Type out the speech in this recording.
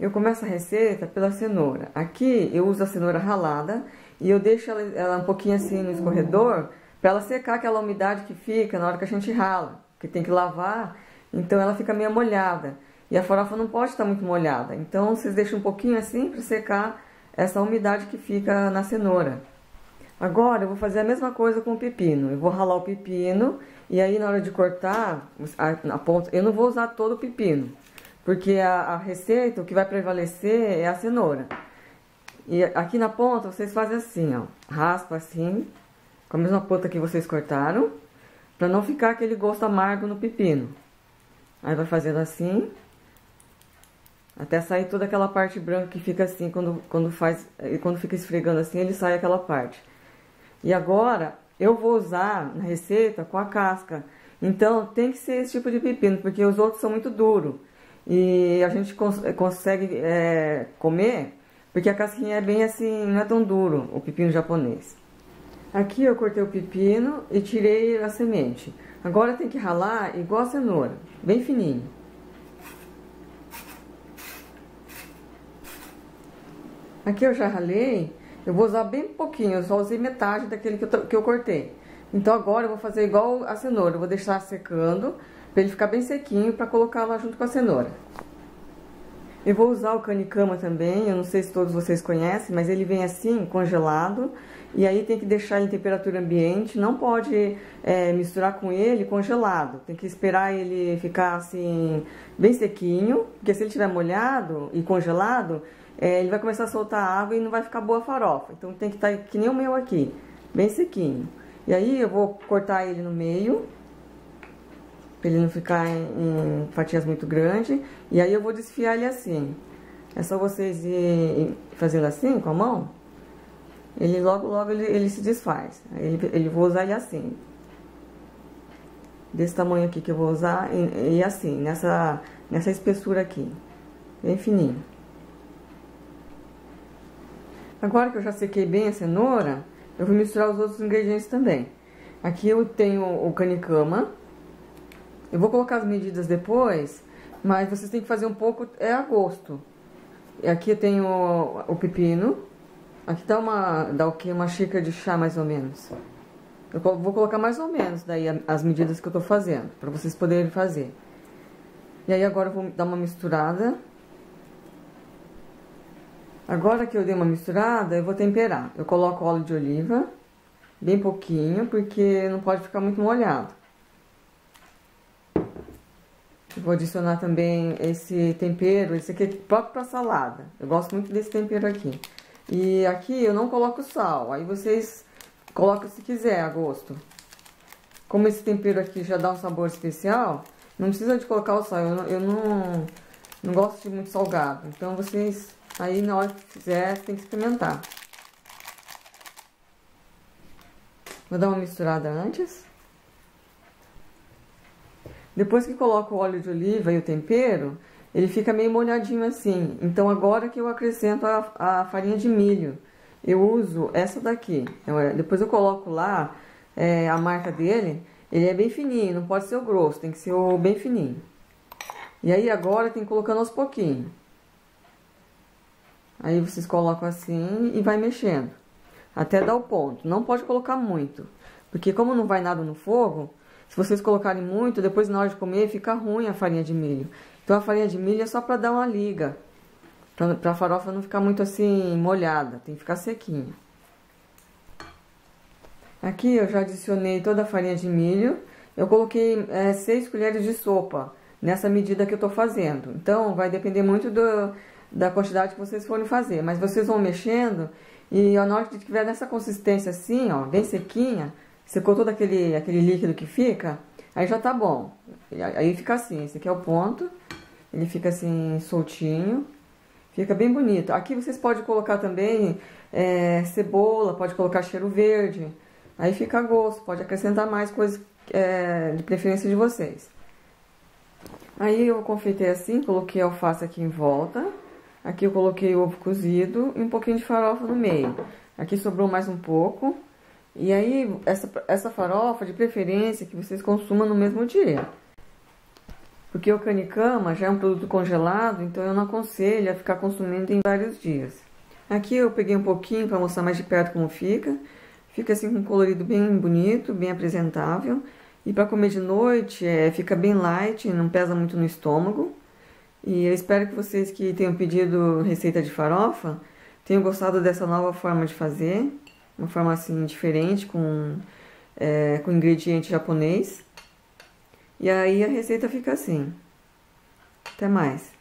Eu começo a receita pela cenoura. Aqui eu uso a cenoura ralada e eu deixo ela um pouquinho assim no escorredor para ela secar aquela umidade que fica na hora que a gente rala, que tem que lavar, então ela fica meio molhada. E a farofa não pode estar muito molhada, então vocês deixam um pouquinho assim para secar essa umidade que fica na cenoura. Agora eu vou fazer a mesma coisa com o pepino. Eu vou ralar o pepino e aí na hora de cortar a ponta, eu não vou usar todo o pepino, porque a receita, o que vai prevalecer é a cenoura. E aqui na ponta vocês fazem assim, ó, raspa assim, com a mesma ponta que vocês cortaram, para não ficar aquele gosto amargo no pepino. Aí vai fazendo assim, até sair toda aquela parte branca que fica assim, quando fica esfregando assim, ele sai aquela parte. E agora eu vou usar na receita com a casca. Então tem que ser esse tipo de pepino, porque os outros são muito duros. E a gente consegue comer, porque a casquinha é bem assim, não é tão duro, o pepino japonês. Aqui eu cortei o pepino e tirei a semente. Agora tem que ralar igual a cenoura, bem fininho. Aqui eu já ralei, eu vou usar bem pouquinho, eu só usei metade daquele que eu cortei. Então agora eu vou fazer igual a cenoura, eu vou deixar secando, para ele ficar bem sequinho, para colocar lá junto com a cenoura. Eu vou usar o canicama também, eu não sei se todos vocês conhecem, mas ele vem assim, congelado, e aí tem que deixar em temperatura ambiente, não pode misturar com ele congelado, tem que esperar ele ficar assim, bem sequinho, porque se ele estiver molhado e congelado, ele vai começar a soltar água e não vai ficar boa a farofa. Então tem que estar que nem o meu aqui, bem sequinho. E aí eu vou cortar ele no meio, para ele não ficar em fatias muito grandes. E aí eu vou desfiar ele assim. É só vocês ir fazendo assim com a mão. Ele logo ele se desfaz. Ele vou usar ele assim. Desse tamanho aqui que eu vou usar. E assim, nessa espessura aqui. Bem fininho. Agora que eu já sequei bem a cenoura, eu vou misturar os outros ingredientes também. Aqui eu tenho o canicama. Eu vou colocar as medidas depois, mas vocês têm que fazer um pouco a gosto. E aqui eu tenho o pepino. Aqui tá uma xícara de chá mais ou menos. Eu vou colocar mais ou menos daí as medidas que eu tô fazendo, para vocês poderem fazer. E aí agora eu vou dar uma misturada. Agora que eu dei uma misturada, eu vou temperar. Eu coloco óleo de oliva, bem pouquinho, porque não pode ficar muito molhado. Eu vou adicionar também esse tempero, esse aqui é próprio para salada. Eu gosto muito desse tempero aqui. E aqui eu não coloco sal, aí vocês colocam se quiser, a gosto. Como esse tempero aqui já dá um sabor especial, não precisa de colocar o sal. Eu não gosto de muito salgado, então vocês... Aí na hora que fizer, tem que experimentar. Vou dar uma misturada antes. Depois que coloco o óleo de oliva e o tempero, ele fica meio molhadinho assim. Então agora que eu acrescento a farinha de milho. Eu uso essa daqui. Depois eu coloco lá a marca dele. Ele é bem fininho, não pode ser o grosso, tem que ser o bem fininho. E aí agora tem que ir colocando aos pouquinhos. Aí vocês colocam assim e vai mexendo, até dar o ponto. Não pode colocar muito, porque como não vai nada no fogo, se vocês colocarem muito, depois na hora de comer fica ruim a farinha de milho. Então a farinha de milho é só para dar uma liga, para a farofa não ficar muito assim molhada, tem que ficar sequinha. Aqui eu já adicionei toda a farinha de milho, eu coloquei 6 colheres de sopa, nessa medida que eu tô fazendo. Então vai depender muito da quantidade que vocês forem fazer, mas vocês vão mexendo e na hora que tiver nessa consistência assim, ó, bem sequinha, secou todo aquele líquido que fica, aí já tá bom. Aí fica assim, esse aqui é o ponto, ele fica assim soltinho, fica bem bonito. Aqui vocês podem colocar também cebola, pode colocar cheiro verde, aí fica a gosto, pode acrescentar mais coisas de preferência de vocês. Aí eu confeitei assim, coloquei alface aqui em volta. Aqui eu coloquei ovo cozido e um pouquinho de farofa no meio. Aqui sobrou mais um pouco. E aí, essa farofa, de preferência, que vocês consumam no mesmo dia. Porque o canicama já é um produto congelado, então eu não aconselho a ficar consumindo em vários dias. Aqui eu peguei um pouquinho para mostrar mais de perto como fica. Fica assim com um colorido bem bonito, bem apresentável. E para comer de noite, fica bem light, não pesa muito no estômago. E eu espero que vocês que tenham pedido receita de farofa tenham gostado dessa nova forma de fazer. Uma forma assim diferente, com ingrediente japonês. E aí a receita fica assim. Até mais!